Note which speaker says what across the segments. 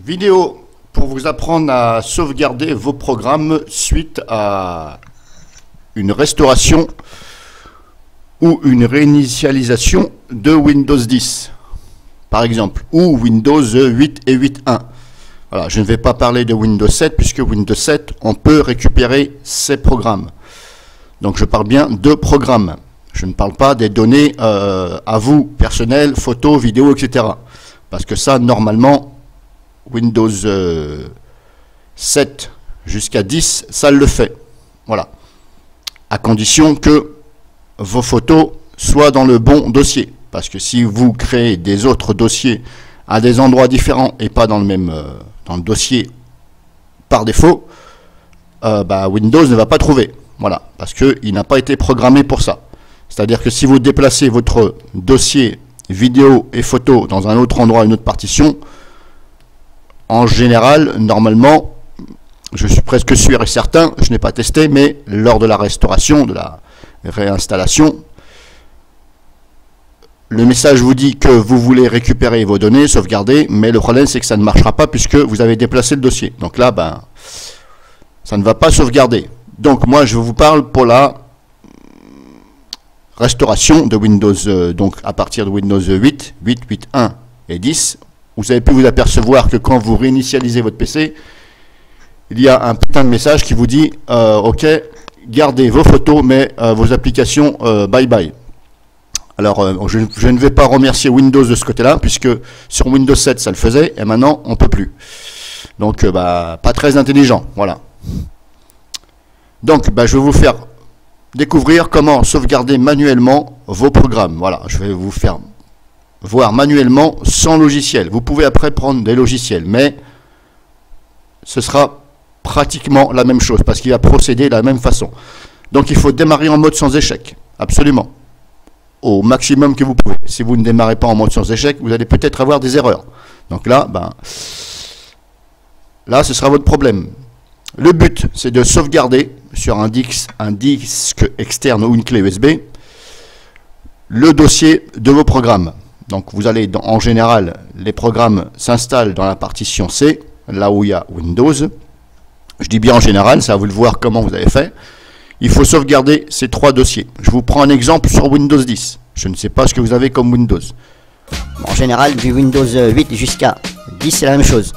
Speaker 1: Vidéo pour vous apprendre à sauvegarder vos programmes suite à une restauration ou une réinitialisation de Windows 10, par exemple, ou Windows 8 et 8.1. Voilà, je ne vais pas parler de Windows 7, puisque Windows 7, on peut récupérer ces programmes. Donc je parle bien de programmes. Je ne parle pas des données à vous, personnelles, photos, vidéos, etc. Parce que ça, normalement, Windows 7 jusqu'à 10, ça le fait. Voilà. À condition que vos photos soient dans le bon dossier. Parce que si vous créez des autres dossiers à des endroits différents et pas dans le même dans le dossier par défaut, Windows ne va pas trouver. Voilà. Parce qu'il n'a pas été programmé pour ça. C'est-à-dire que si vous déplacez votre dossier vidéo et photo dans un autre endroit, une autre partition, en général, normalement, je suis presque sûr et certain, je n'ai pas testé, mais lors de la restauration, de la réinstallation, le message vous dit que vous voulez récupérer vos données, sauvegarder, mais le problème c'est que ça ne marchera pas puisque vous avez déplacé le dossier. Donc là, ça ne va pas sauvegarder. Donc moi, je vous parle pour la restauration de Windows, donc à partir de Windows 8, 8.1 et 10. Vous avez pu vous apercevoir que quand vous réinitialisez votre PC, il y a un putain de message qui vous dit ok, gardez vos photos, mais vos applications, bye bye. Alors, je ne vais pas remercier Windows de ce côté-là, puisque sur Windows 7, ça le faisait, et maintenant, on ne peut plus. Donc, pas très intelligent, voilà. Donc, je vais vous faire découvrir comment sauvegarder manuellement vos programmes. Voilà, je vais vous faire voir manuellement sans logiciel. Vous pouvez après prendre des logiciels, mais ce sera pratiquement la même chose, parce qu'il va procéder de la même façon. Donc, il faut démarrer en mode sans échec, absolument. Au maximum que vous pouvez. Si vous ne démarrez pas en mode sans échec, vous allez peut-être avoir des erreurs. Donc là, là, ce sera votre problème. Le but, c'est de sauvegarder sur un disque externe ou une clé USB le dossier de vos programmes. Donc vous allez, en général, les programmes s'installent dans la partition C, là où il y a Windows. Je dis bien en général, ça à vous de voir comment vous avez fait. Il faut sauvegarder ces trois dossiers. Je vous prends un exemple sur Windows 10. Je ne sais pas ce que vous avez comme Windows.
Speaker 2: En général, du Windows 8 jusqu'à 10, c'est la même chose.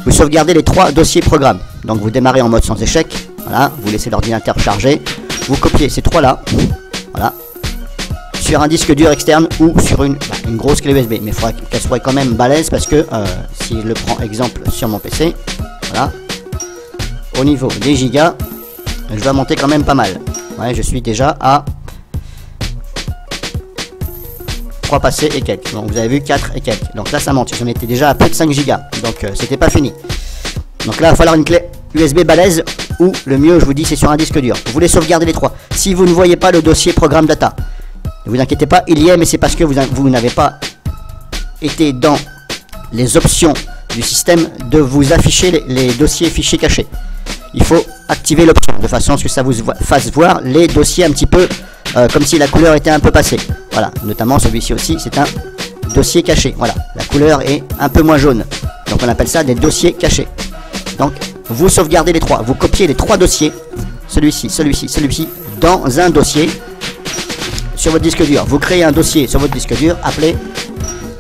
Speaker 2: Vous sauvegardez les trois dossiers programmes. Donc vous démarrez en mode sans échec. Voilà, vous laissez l'ordinateur charger. Vous copiez ces trois-là. Voilà. Sur un disque dur externe ou sur une grosse clé USB. Mais il faudra qu'elle soit quand même balèze parce que si je le prends exemple sur mon PC, voilà, au niveau des gigas, je vais monter quand même pas mal. Ouais, je suis déjà à 3 passés et quelques. Donc vous avez vu 4 et quelques. Donc là ça monte. Je m'étais déjà à plus de 5 gigas. Donc c'était pas fini. Donc là il va falloir une clé USB balèze ou le mieux je vous dis c'est sur un disque dur. Vous voulez sauvegarder les trois. Si vous ne voyez pas le dossier programme data, ne vous inquiétez pas, il y est, mais c'est parce que vous n'avez pas été dans les options du système de vous afficher les dossiers fichiers cachés. Il faut activer l'option de façon à ce que ça vous fasse voir les dossiers un petit peu comme si la couleur était un peu passée. Voilà, notamment celui-ci aussi, c'est un dossier caché. Voilà, la couleur est un peu moins jaune. Donc on appelle ça des dossiers cachés. Donc vous sauvegardez les trois, vous copiez les trois dossiers, celui-ci, celui-ci, celui-ci, dans un dossier sur votre disque dur. Vous créez un dossier sur votre disque dur appelé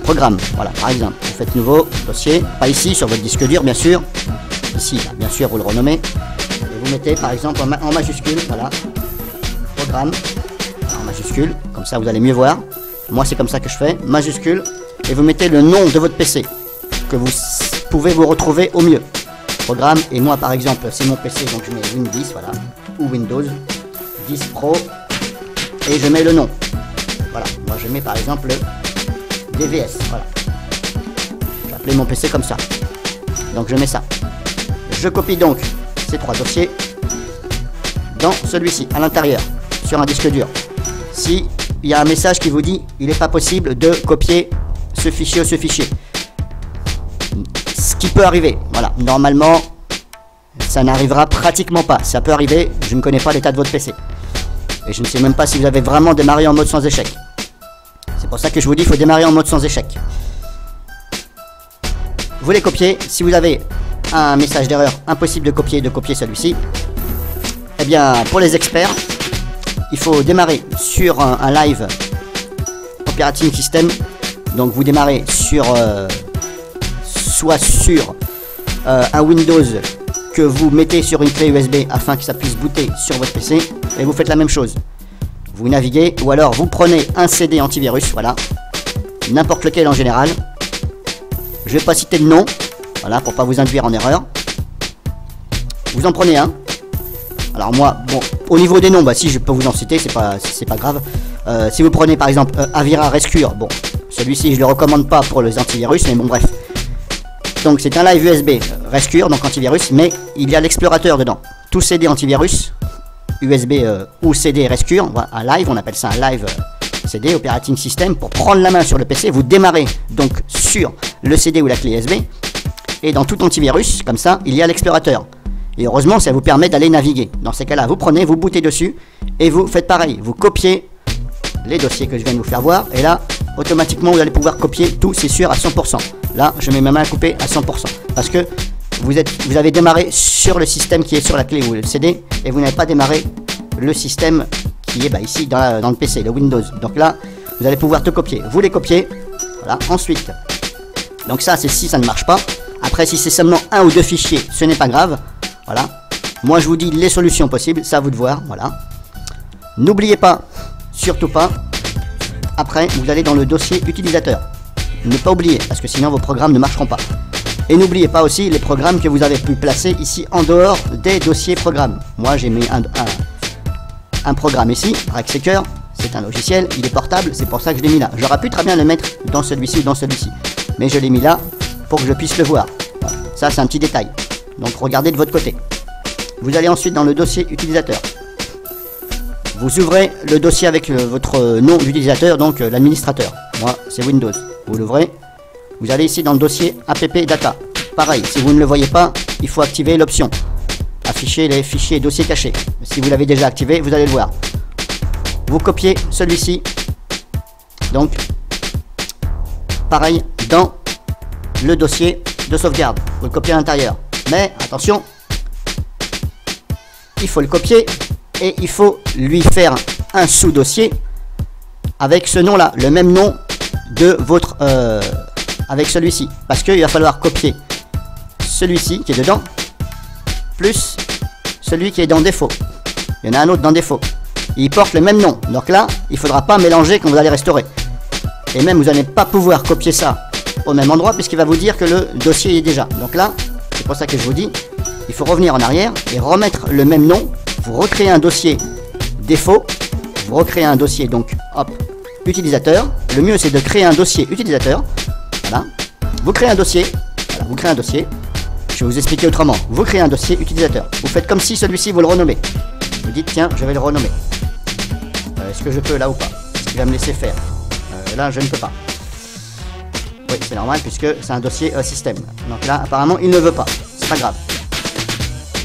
Speaker 2: programme. Voilà, par exemple, vous faites nouveau dossier, pas ici sur votre disque dur bien sûr. Ici, là, bien sûr, vous le renommez. Et vous mettez par exemple en majuscule, voilà, programme, en majuscule, comme ça vous allez mieux voir. Moi c'est comme ça que je fais, majuscule, et vous mettez le nom de votre PC, que vous pouvez vous retrouver au mieux. Programme, et moi par exemple, c'est mon PC, donc je mets Win 10, voilà, ou Windows 10 Pro, et je mets le nom. Voilà, moi je mets par exemple DVS, voilà. J'ai appelé mon PC comme ça. Donc je mets ça. Je copie donc ces trois dossiers dans celui-ci, à l'intérieur, sur un disque dur. Si il y a un message qui vous dit il n'est pas possible de copier ce fichier ou ce fichier, ce qui peut arriver, voilà, normalement ça n'arrivera pratiquement pas. Ça peut arriver, je ne connais pas l'état de votre PC. Et je ne sais même pas si vous avez vraiment démarré en mode sans échec. C'est pour ça que je vous dis qu'il faut démarrer en mode sans échec. vous les copiez. Si vous avez un message d'erreur, impossible de copier celui-ci. Eh bien, pour les experts, il faut démarrer sur un live operating system. Donc vous démarrez sur soit sur un Windows que vous mettez sur une clé USB afin que ça puisse booter sur votre PC, et vous faites la même chose. Vous naviguez, ou alors vous prenez un CD antivirus, voilà, n'importe lequel en général. Je vais pas citer de nom, voilà, pour pas vous induire en erreur. Vous en prenez un. Alors moi, bon, au niveau des noms, bah si je peux vous en citer, c'est pas grave. Si vous prenez par exemple Avira Rescure, bon, celui-ci je le recommande pas pour les antivirus, mais bon bref. Donc c'est un live USB Rescure, donc antivirus, mais il y a l'explorateur dedans. Tout CD antivirus, USB ou CD Rescure, voilà, un live, on appelle ça un live CD, operating system, pour prendre la main sur le PC, vous démarrez donc sur le CD ou la clé USB, et dans tout antivirus, comme ça, il y a l'explorateur. Et heureusement, ça vous permet d'aller naviguer. Dans ces cas-là, vous prenez, vous bootez dessus, et vous faites pareil, vous copiez les dossiers que je viens de vous faire voir, et là, automatiquement, vous allez pouvoir copier tout, c'est sûr, à 100%. Là, je mets ma main à couper à 100%. Parce que vous avez démarré sur le système qui est sur la clé ou le CD, et vous n'avez pas démarré le système qui est bah, ici dans le PC, le Windows. Donc là, vous allez pouvoir tout copier. Vous les copiez, voilà, ensuite. Donc ça, c'est si ça ne marche pas. Après, si c'est seulement un ou deux fichiers, ce n'est pas grave. Voilà. Moi, je vous dis les solutions possibles, ça à vous de voir, voilà. N'oubliez pas, surtout pas, après, vous allez dans le dossier utilisateur. Ne pas oublier, parce que sinon vos programmes ne marcheront pas. Et n'oubliez pas aussi les programmes que vous avez pu placer ici en dehors des dossiers programmes. Moi j'ai mis un programme ici, RegSeeker, c'est un logiciel, il est portable, c'est pour ça que je l'ai mis là. J'aurais pu très bien le mettre dans celui-ci ou dans celui-ci. Mais je l'ai mis là pour que je puisse le voir. Voilà. Ça c'est un petit détail. Donc regardez de votre côté. Vous allez ensuite dans le dossier utilisateur. Vous ouvrez le dossier avec votre nom d'utilisateur, donc l'administrateur. Moi c'est Windows. Vous l'ouvrez, vous allez ici dans le dossier app data. Pareil, si vous ne le voyez pas, il faut activer l'option afficher les fichiers dossiers cachés. Si vous l'avez déjà activé, vous allez le voir. Vous copiez celui-ci, donc pareil dans le dossier de sauvegarde. Vous le copiez à l'intérieur. Mais attention, il faut le copier et il faut lui faire un sous-dossier avec ce nom-là, le même nom de votre avec celui-ci, parce qu'il va falloir copier celui-ci qui est dedans plus celui qui est dans défaut. Il y en a un autre dans défaut, il porte le même nom, donc là il faudra pas mélanger quand vous allez restaurer, et même vous n'allez pas pouvoir copier ça au même endroit puisqu'il va vous dire que le dossier est déjà. Donc là c'est pour ça que je vous dis, il faut revenir en arrière et remettre le même nom. Vous recréez un dossier défaut, vous recréez un dossier, donc hop, utilisateur. Le mieux c'est de créer un dossier utilisateur. Voilà. Vous créez un dossier. Voilà, vous créez un dossier. Je vais vous expliquer autrement. Vous créez un dossier utilisateur. Vous faites comme si celui-ci vous le renommez. Vous dites tiens, je vais le renommer. Est-ce que je peux là ou pas? Est-ce qu'il va me laisser faire? Là je ne peux pas. Oui, c'est normal puisque c'est un dossier système. Donc là apparemment il ne veut pas. C'est pas grave.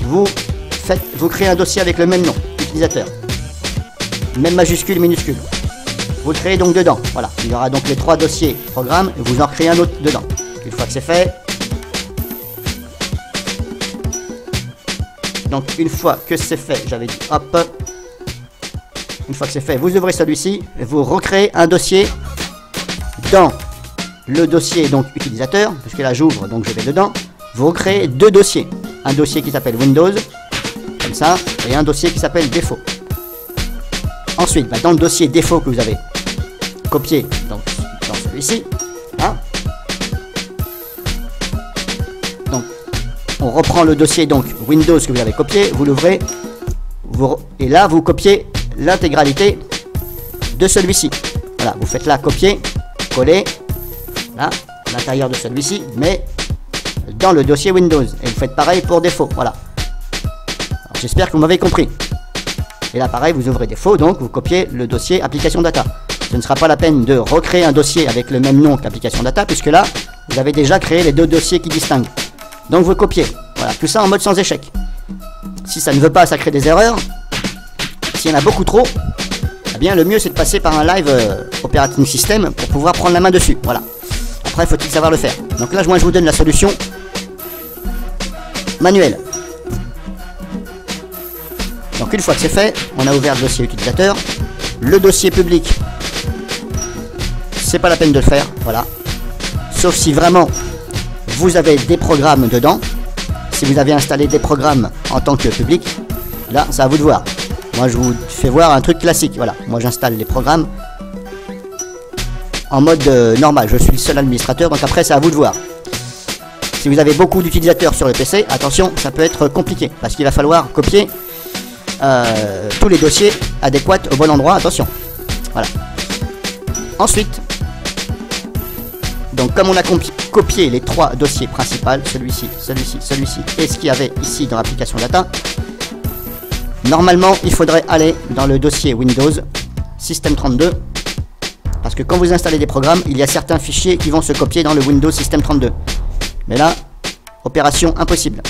Speaker 2: Vous créez un dossier avec le même nom, utilisateur. Même majuscule, minuscule. Vous le créez donc dedans. Voilà. Il y aura donc les trois dossiers programme et vous en créez un autre dedans. Une fois que c'est fait. Donc une fois que c'est fait, j'avais dit hop. Une fois que c'est fait, vous ouvrez celui-ci et vous recréez un dossier dans le dossier donc utilisateur, puisque là j'ouvre donc je vais dedans. Vous recréez deux dossiers. Un dossier qui s'appelle Windows, comme ça, et un dossier qui s'appelle défaut. Ensuite, dans le dossier défaut que vous avez copié donc, dans celui-ci, hein, donc on reprend le dossier donc Windows que vous avez copié, vous l'ouvrez, et là vous copiez l'intégralité de celui-ci. Voilà, vous faites là copier, coller, là, à l'intérieur de celui-ci, mais dans le dossier Windows. Et vous faites pareil pour défaut. Voilà. J'espère que vous m'avez compris. Et là, pareil, vous ouvrez défaut, donc vous copiez le dossier application data. Ce ne sera pas la peine de recréer un dossier avec le même nom qu'application data, puisque là, vous avez déjà créé les deux dossiers qui distinguent. Donc vous copiez. Voilà, tout ça en mode sans échec. Si ça ne veut pas, ça crée des erreurs. S'il y en a beaucoup trop, eh bien le mieux c'est de passer par un live operating system pour pouvoir prendre la main dessus. Voilà. Après, faut-il savoir le faire. Donc là, moi, je vous donne la solution manuelle. Donc une fois que c'est fait, on a ouvert le dossier utilisateur. Le dossier public, c'est pas la peine de le faire, voilà. Sauf si vraiment vous avez des programmes dedans. Si vous avez installé des programmes en tant que public, là, c'est à vous de voir. Moi, je vous fais voir un truc classique, voilà. Moi, j'installe les programmes en mode normal. Je suis le seul administrateur, donc après, c'est à vous de voir. Si vous avez beaucoup d'utilisateurs sur le PC, attention, ça peut être compliqué, parce qu'il va falloir copier tous les dossiers adéquats au bon endroit, attention. Voilà. Ensuite, donc comme on a copié les 3 dossiers principaux, celui-ci, celui-ci, celui-ci, et ce qu'il y avait ici dans l'application data, normalement, il faudrait aller dans le dossier Windows System 32, parce que quand vous installez des programmes, il y a certains fichiers qui vont se copier dans le Windows System 32. Mais là, opération impossible,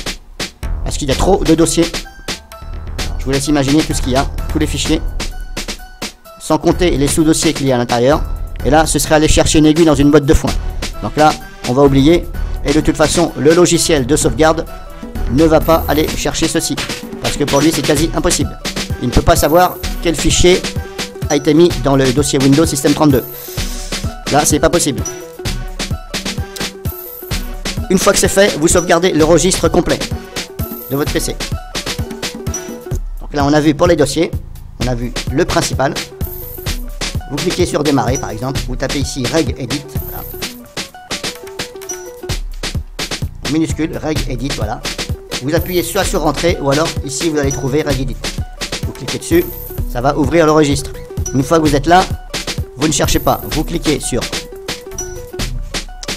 Speaker 2: parce qu'il y a trop de dossiers. Je vous laisse imaginer tout ce qu'il y a, tous les fichiers, sans compter les sous-dossiers qu'il y a à l'intérieur. Et là, ce serait aller chercher une aiguille dans une botte de foin. Donc là, on va oublier. Et de toute façon, le logiciel de sauvegarde ne va pas aller chercher ceci, parce que pour lui, c'est quasi impossible. Il ne peut pas savoir quel fichier a été mis dans le dossier Windows System 32. Là, c'est pas possible. Une fois que c'est fait, vous sauvegardez le registre complet de votre PC. Donc là, on a vu pour les dossiers, on a vu le principal. Vous cliquez sur démarrer par exemple, vous tapez ici reg edit, voilà. En minuscule, reg edit, voilà. Vous appuyez soit sur entrée ou alors ici vous allez trouver reg edit. Vous cliquez dessus, ça va ouvrir le registre. Une fois que vous êtes là, vous ne cherchez pas, vous cliquez sur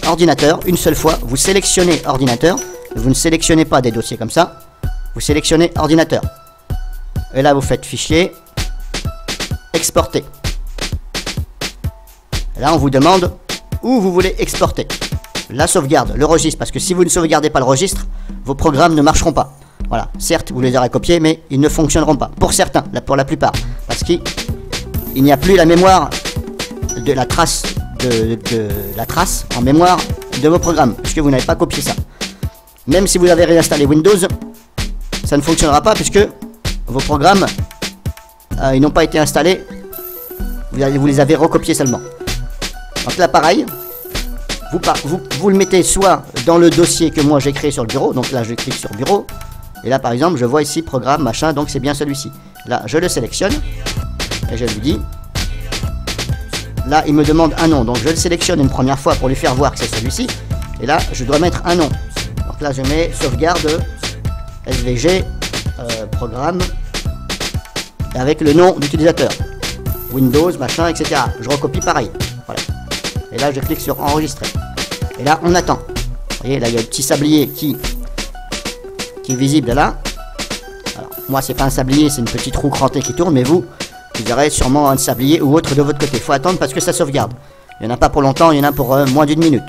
Speaker 2: ordinateur, une seule fois, vous sélectionnez ordinateur, vous ne sélectionnez pas des dossiers comme ça, vous sélectionnez ordinateur. Et là vous faites fichier, exporter. Et là on vous demande où vous voulez exporter. La sauvegarde, le registre, parce que si vous ne sauvegardez pas le registre, vos programmes ne marcheront pas. Voilà, certes vous les aurez copiés, mais ils ne fonctionneront pas. Pour certains, pour la plupart, parce qu'il n'y a plus la mémoire de la trace en mémoire de vos programmes, puisque vous n'avez pas copié ça. Même si vous avez réinstallé Windows, ça ne fonctionnera pas puisque vos programmes ils n'ont pas été installés, vous les avez recopiés seulement. Donc là pareil, vous le mettez soit dans le dossier que moi j'ai créé sur le bureau, donc là je clique sur bureau, et là par exemple je vois ici programme machin, donc c'est bien celui-ci. Là je le sélectionne et je lui dis, là il me demande un nom, donc je le sélectionne une première fois pour lui faire voir que c'est celui-ci, et là je dois mettre un nom. Donc là je mets sauvegarde SVG programme avec le nom d'utilisateur, Windows machin, etc. Je recopie pareil, voilà. Et là je clique sur enregistrer, et là on attend. Vous voyez, là il y a le petit sablier qui est visible là. Alors, moi c'est pas un sablier, c'est une petite roue crantée qui tourne, mais vous aurez sûrement un sablier ou autre de votre côté. Il faut attendre parce que ça sauvegarde. Il n'y en a pas pour longtemps, il y en a pour moins d'une minute.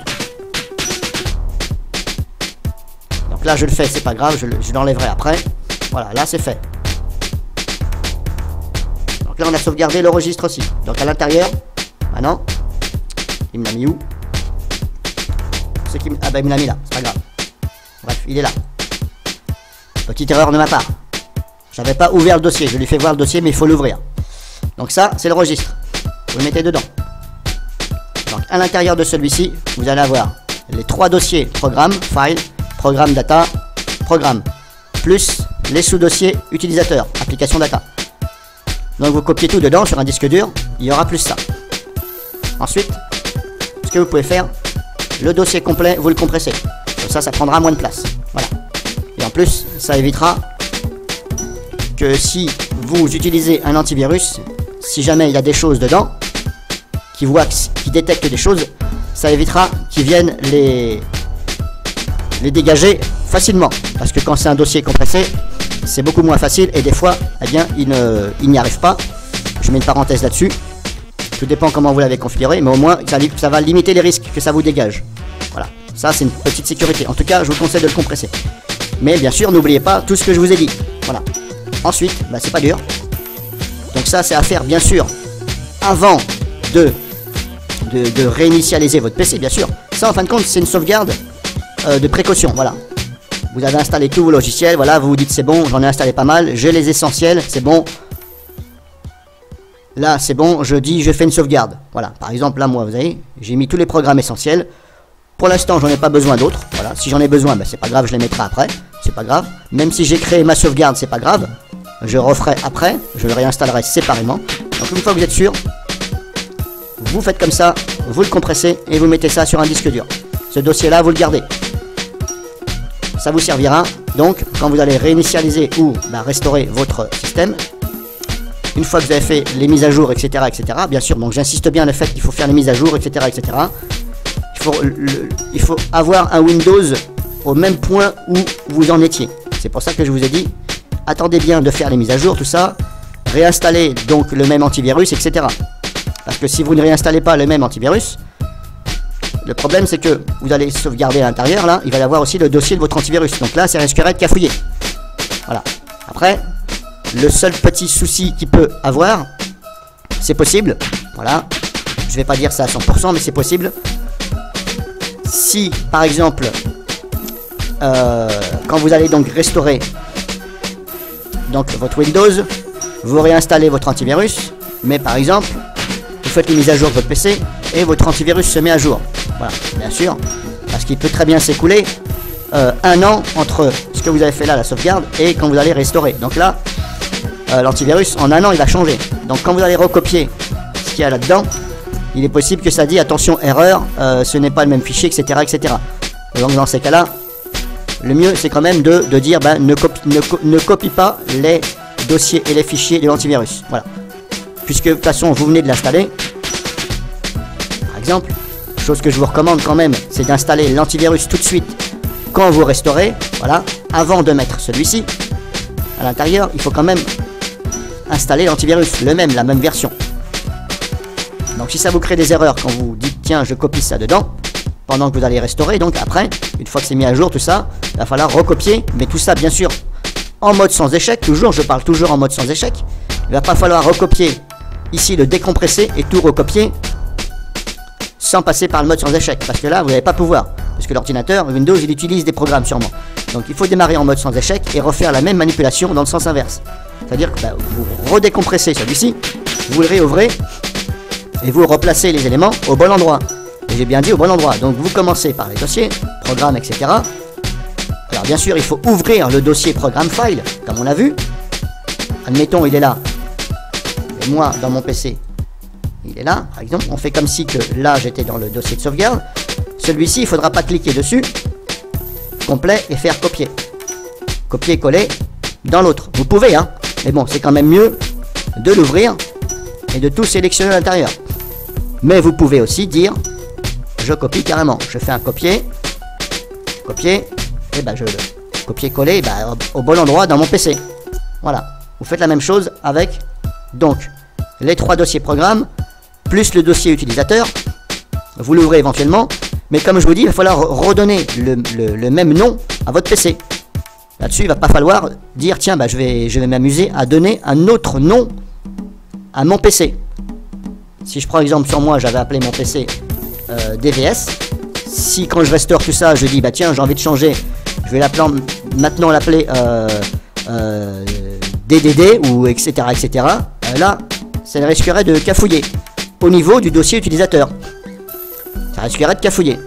Speaker 2: Donc là je le fais, c'est pas grave, je l'enlèverai après. Voilà, là c'est fait. Donc là on a sauvegardé le registre aussi. Donc à l'intérieur, maintenant, il me l'a mis où? Ah bah il me l'a mis là, c'est pas grave. Bref, il est là. Petite erreur de ma part. J'avais pas ouvert le dossier, je lui fais voir le dossier mais il faut l'ouvrir. Donc ça, c'est le registre. Vous le mettez dedans. Donc à l'intérieur de celui-ci, vous allez avoir les 3 dossiers programme, file, programme data, programme, plus les sous-dossiers utilisateurs, application data. Donc vous copiez tout dedans sur un disque dur, il y aura plus ça. Ensuite, ce que vous pouvez faire, le dossier complet, vous le compressez. Comme ça, ça prendra moins de place. Voilà. Et en plus, ça évitera que si vous utilisez un antivirus, si jamais il y a des choses dedans, qui détectent des choses, ça évitera qu'ils viennent les dégager facilement. Parce que quand c'est un dossier compressé, c'est beaucoup moins facile et des fois, eh bien, il n'y arrive pas. Je mets une parenthèse là-dessus. Tout dépend comment vous l'avez configuré, mais au moins, ça va limiter les risques que ça vous dégage. Voilà, ça c'est une petite sécurité. En tout cas, je vous conseille de le compresser. Mais bien sûr, n'oubliez pas tout ce que je vous ai dit. Voilà. Ensuite, bah, c'est pas dur. Donc ça, c'est à faire, bien sûr, avant de réinitialiser votre PC, bien sûr. ça, en fin de compte, c'est une sauvegarde de précaution. Voilà. Vous avez installé tous vos logiciels. Voilà, vous vous dites c'est bon, j'en ai installé pas mal. J'ai les essentiels, c'est bon. Là, c'est bon, je dis je fais une sauvegarde. Voilà, par exemple, là, moi, vous voyez, j'ai mis tous les programmes essentiels. Pour l'instant, j'en ai pas besoin d'autres. Voilà, si j'en ai besoin, ben, c'est pas grave, je les mettrai après. C'est pas grave. Même si j'ai créé ma sauvegarde, c'est pas grave. Je referai après, je le réinstallerai séparément. Donc une fois que vous êtes sûr, vous faites comme ça, vous le compressez et vous mettez ça sur un disque dur. Ce dossier-là, vous le gardez. Ça vous servira donc quand vous allez réinitialiser ou restaurer votre système. Une fois que vous avez fait les mises à jour, etc., bien sûr, donc j'insiste bien le fait qu'il faut faire les mises à jour, etc., il faut avoir un Windows au même point où vous en étiez. C'est pour ça que je vous ai dit, attendez bien de faire les mises à jour, tout ça, réinstallez donc le même antivirus, etc. Parce que si vous ne réinstallez pas le même antivirus, le problème c'est que vous allez sauvegarder à l'intérieur, là, il va y avoir aussi le dossier de votre antivirus. Donc là, ça risquerait de cafouiller. Voilà. Après, le seul petit souci qu'il peut avoir, c'est possible, voilà, je vais pas dire ça à 100%, mais c'est possible. Si, par exemple, quand vous allez donc restaurer donc votre Windows, vous réinstallez votre antivirus, mais par exemple, vous faites une mise à jour de votre PC et votre antivirus se met à jour. Voilà, bien sûr, parce qu'il peut très bien s'écouler 1 an entre ce que vous avez fait là, la sauvegarde, et quand vous allez restaurer. Donc là, l'antivirus, en 1 an, il va changer. Donc quand vous allez recopier ce qu'il y a là-dedans, il est possible que ça dit attention, erreur, ce n'est pas le même fichier, etc. etc. Donc dans ces cas-là, le mieux c'est quand même de dire ne copie pas les dossiers et les fichiers de l'antivirus. Voilà. Puisque de toute façon vous venez de l'installer. Par exemple, chose que je vous recommande quand même, c'est d'installer l'antivirus tout de suite quand vous restaurez. Voilà. Avant de mettre celui-ci à l'intérieur, il faut quand même installer l'antivirus, la même version. Donc si ça vous crée des erreurs quand vous dites tiens je copie ça dedans, pendant que vous allez restaurer, donc après, une fois que c'est mis à jour tout ça, il va falloir recopier, mais tout ça bien sûr en mode sans échec, toujours, je parle toujours en mode sans échec. Il va pas falloir recopier ici le décompresser et tout recopier sans passer par le mode sans échec, parce que là vous n'allez pas pouvoir, parce que l'ordinateur, Windows, il utilise des programmes sûrement. Donc il faut démarrer en mode sans échec et refaire la même manipulation dans le sens inverse. C'est-à-dire que vous redécompressez celui-ci, vous le réouvrez et vous replacez les éléments au bon endroit. Et j'ai bien dit au bon endroit. Donc vous commencez par les dossiers, programmes, etc. Alors bien sûr, il faut ouvrir le dossier programme file, comme on a vu. Admettons, il est là. Et moi, dans mon PC, il est là. Par exemple, on fait comme si que là, j'étais dans le dossier de sauvegarde. Celui-ci, il ne faudra pas cliquer dessus, complet, et faire copier. Copier-coller dans l'autre. Vous pouvez, hein. Mais bon, c'est quand même mieux de l'ouvrir et de tout sélectionner à l'intérieur. Mais vous pouvez aussi dire, je copie carrément. Je fais un copier, et je copier-coller au bon endroit dans mon PC. Voilà. Vous faites la même chose avec donc les 3 dossiers programmes plus le dossier utilisateur. Vous l'ouvrez éventuellement, mais comme je vous dis, il va falloir redonner le même nom à votre PC. Là-dessus, il va pas falloir dire tiens, je vais m'amuser à donner un autre nom à mon PC. Si je prends exemple sur moi, j'avais appelé mon PC DVS. Si quand je restaure tout ça, je dis tiens, j'ai envie de changer, je vais maintenant l'appeler DDD ou etc. Là, ça risquerait de cafouiller au niveau du dossier utilisateur. Ça risquerait de cafouiller.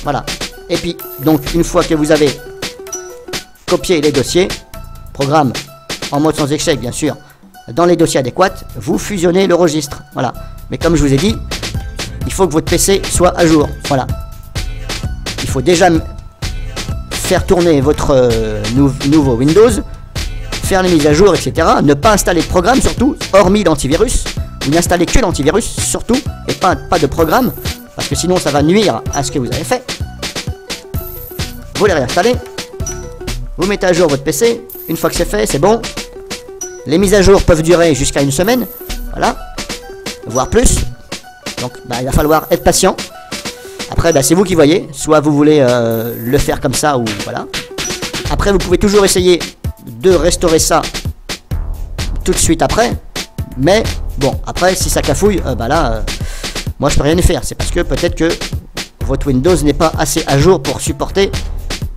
Speaker 2: Voilà. Et puis, donc, une fois que vous avez copié les dossiers, programme en mode sans échec, bien sûr, dans les dossiers adéquats, vous fusionnez le registre. Voilà. Mais comme je vous ai dit, il faut que votre PC soit à jour. Voilà. Il faut déjà faire tourner votre nouveau Windows, faire les mises à jour, etc. Ne pas installer de programme, surtout, hormis l'antivirus. Vous n'installez que l'antivirus, surtout, et pas de programme, parce que sinon ça va nuire à ce que vous avez fait. Vous les réinstallez, vous mettez à jour votre PC, une fois que c'est fait, c'est bon. Les mises à jour peuvent durer jusqu'à 1 semaine, voilà, voire plus. Donc il va falloir être patient. Après, c'est vous qui voyez, soit vous voulez le faire comme ça, ou voilà. Après, vous pouvez toujours essayer de restaurer ça tout de suite après, mais bon, après, si ça cafouille, moi je peux rien y faire. C'est parce que peut-être que votre Windows n'est pas assez à jour pour supporter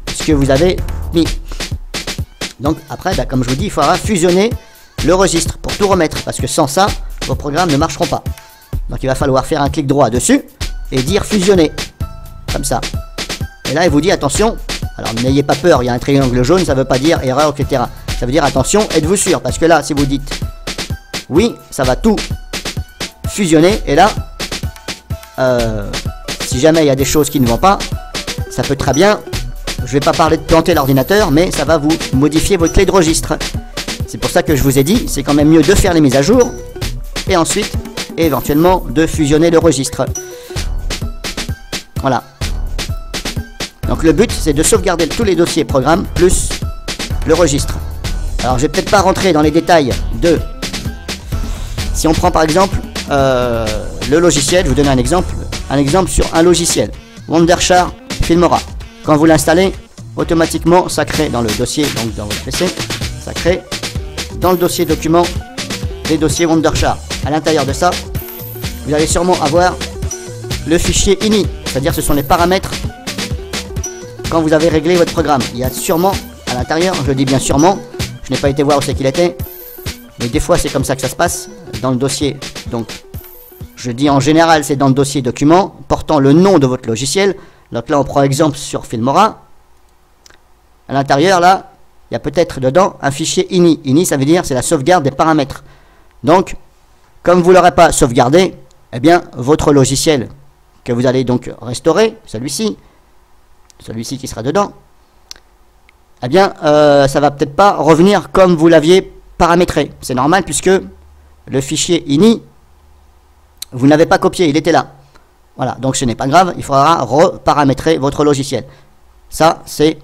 Speaker 2: ce que vous avez mis. Donc après, bah, comme je vous dis, il faudra fusionner le registre pour tout remettre, parce que sans ça, vos programmes ne marcheront pas. Donc il va falloir faire un clic droit dessus et dire fusionner, comme ça. Et là, il vous dit attention, alors n'ayez pas peur, il y a un triangle jaune, ça ne veut pas dire erreur, etc. Ça veut dire attention, êtes-vous sûr? Parce que là, si vous dites oui, ça va tout fusionner, et là, si jamais il y a des choses qui ne vont pas, ça peut très bien, je ne vais pas parler de planter l'ordinateur, mais ça va vous modifier votre clé de registre. C'est pour ça que je vous ai dit, c'est quand même mieux de faire les mises à jour, et ensuite, éventuellement, de fusionner le registre. Voilà. Donc le but, c'est de sauvegarder tous les dossiers programmes, plus le registre. Alors je vais peut-être pas rentrer dans les détails de... Si on prend par exemple le logiciel, je vous donne un exemple sur un logiciel, Wondershare Filmora. Quand vous l'installez, automatiquement ça crée dans le dossier, donc dans votre PC, ça crée dans le dossier document des dossiers Wondershare. À l'intérieur de ça, vous allez sûrement avoir le fichier ini, c'est-à-dire ce sont les paramètres quand vous avez réglé votre programme. Il y a sûrement à l'intérieur, je dis bien sûrement, je n'ai pas été voir où c'est qu'il était, mais des fois c'est comme ça que ça se passe dans le dossier. Donc je dis en général, c'est dans le dossier document portant le nom de votre logiciel. Donc là on prend exemple sur Filmora. À l'intérieur là, il y a peut-être dedans un fichier ini. Ini, ça veut dire c'est la sauvegarde des paramètres. Donc comme vous ne l'aurez pas sauvegardé, eh bien votre logiciel que vous allez donc restaurer, celui-ci qui sera dedans, eh bien ça va peut-être pas revenir comme vous l'aviez paramétré. C'est normal puisque le fichier ini, vous n'avez pas copié, il était là. Voilà, donc ce n'est pas grave, il faudra reparamétrer votre logiciel. Ça, c'est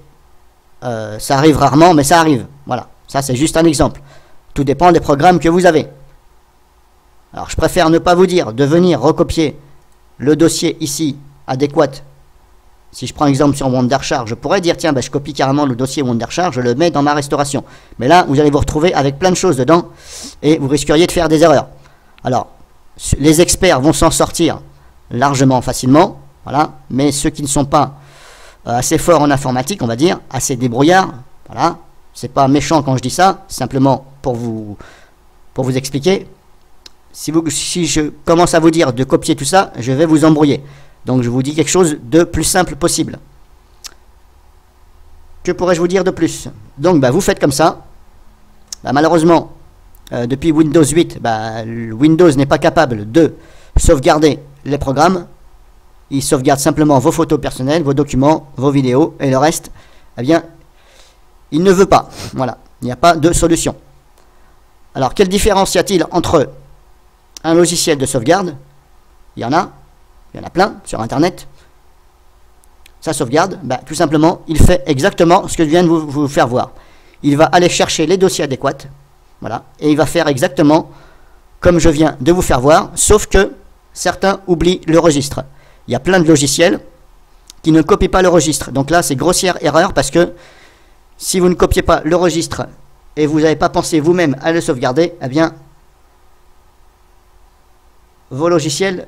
Speaker 2: ça arrive rarement, mais ça arrive. Voilà, ça c'est juste un exemple. Tout dépend des programmes que vous avez. Alors je préfère ne pas vous dire de venir recopier le dossier ici adéquat. Si je prends exemple sur Wondershare, je pourrais dire tiens, ben, je copie carrément le dossier Wondershare, je le mets dans ma restauration. Mais là, vous allez vous retrouver avec plein de choses dedans et vous risqueriez de faire des erreurs. Alors, les experts vont s'en sortir largement facilement, voilà, mais ceux qui ne sont pas assez forts en informatique, on va dire, assez débrouillards, voilà, c'est pas méchant quand je dis ça, simplement pour vous expliquer. Si je commence à vous dire de copier tout ça, je vais vous embrouiller. Donc je vous dis quelque chose de plus simple possible. Que pourrais-je vous dire de plus? Donc bah, vous faites comme ça. Bah, malheureusement, depuis Windows 8, bah, Windows n'est pas capable de sauvegarder les programmes. Il sauvegarde simplement vos photos personnelles, vos documents, vos vidéos, et le reste, eh bien, il ne veut pas. Voilà, il n'y a pas de solution. Alors, quelle différence y a-t-il entre un logiciel de sauvegarde? Il y en a plein sur Internet. Ça sauvegarde, bah, tout simplement, il fait exactement ce que je viens de vous faire voir. Il va aller chercher les dossiers adéquats, voilà, et il va faire exactement comme je viens de vous faire voir, sauf que certains oublient le registre. Il y a plein de logiciels qui ne copient pas le registre. Donc là, c'est grossière erreur parce que si vous ne copiez pas le registre et vous n'avez pas pensé vous-même à le sauvegarder, eh bien, vos logiciels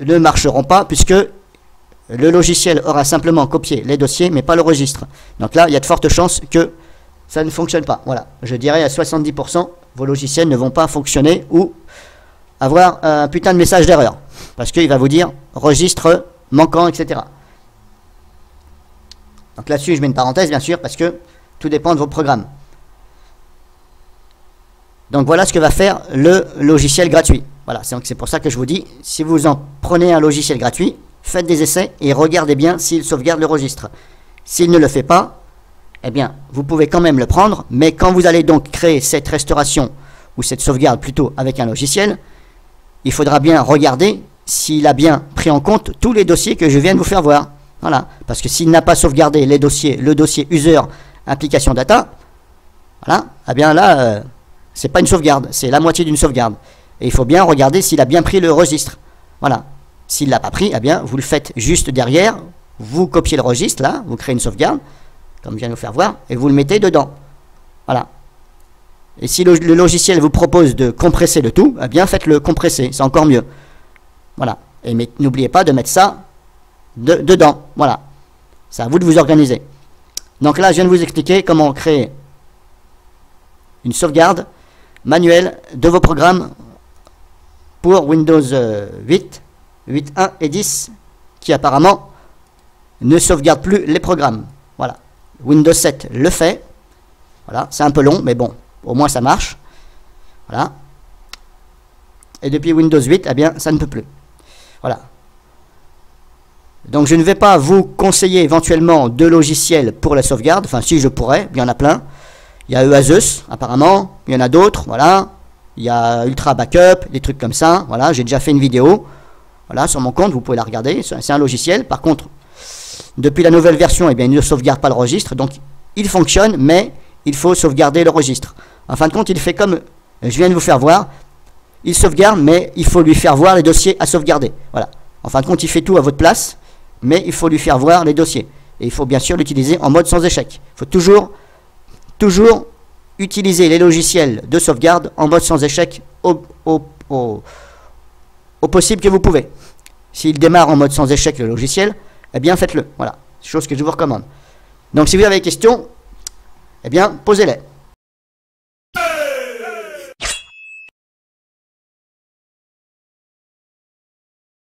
Speaker 2: ne marcheront pas puisque le logiciel aura simplement copié les dossiers mais pas le registre. Donc là, il y a de fortes chances que ça ne fonctionne pas. Voilà, je dirais à 70%, vos logiciels ne vont pas fonctionner ou avoir un putain de message d'erreur. Parce qu'il va vous dire registre manquant, etc. Donc là-dessus, je mets une parenthèse, bien sûr, parce que tout dépend de vos programmes. Donc voilà ce que va faire le logiciel gratuit. Voilà, c'est pour ça que je vous dis, si vous en prenez un logiciel gratuit, faites des essais et regardez bien s'il sauvegarde le registre. S'il ne le fait pas, eh bien, vous pouvez quand même le prendre, mais quand vous allez donc créer cette restauration, ou cette sauvegarde plutôt avec un logiciel, il faudra bien regarder s'il a bien pris en compte tous les dossiers que je viens de vous faire voir. Voilà, parce que s'il n'a pas sauvegardé les dossiers, le dossier user application data, voilà, eh bien là, c'est pas une sauvegarde, c'est la moitié d'une sauvegarde. Et il faut bien regarder s'il a bien pris le registre. Voilà, s'il ne l'a pas pris, eh bien vous le faites juste derrière, vous copiez le registre, là, vous créez une sauvegarde, comme je viens de vous faire voir, et vous le mettez dedans. Voilà. Et si le logiciel vous propose de compresser le tout, eh bien faites-le compresser, c'est encore mieux. Voilà. Et n'oubliez pas de mettre ça dedans. Voilà. C'est à vous de vous organiser. Donc là, je viens de vous expliquer comment créer une sauvegarde manuelle de vos programmes pour Windows 8, 8.1 et 10, qui apparemment ne sauvegarde plus les programmes. Voilà. Windows 7 le fait. Voilà. C'est un peu long, mais bon, au moins ça marche. Voilà. Et depuis Windows 8, eh bien, ça ne peut plus. Voilà. Donc je ne vais pas vous conseiller éventuellement de logiciels pour la sauvegarde. Enfin, si je pourrais, il y en a plein. Il y a Oasis, apparemment. Il y en a d'autres, voilà. Il y a Ultra Backup, des trucs comme ça. Voilà, j'ai déjà fait une vidéo. Voilà, sur mon compte, vous pouvez la regarder. C'est un logiciel. Par contre, depuis la nouvelle version, eh bien, il ne sauvegarde pas le registre. Donc, il fonctionne, mais il faut sauvegarder le registre. En fin de compte, il fait comme je viens de vous faire voir. Il sauvegarde, mais il faut lui faire voir les dossiers à sauvegarder. Voilà. En fin de compte, il fait tout à votre place, mais il faut lui faire voir les dossiers. Et il faut bien sûr l'utiliser en mode sans échec. Il faut toujours utiliser les logiciels de sauvegarde en mode sans échec au possible que vous pouvez. S'il démarre en mode sans échec le logiciel, eh bien faites-le. Voilà. Chose que je vous recommande. Donc si vous avez des questions, eh bien posez-les.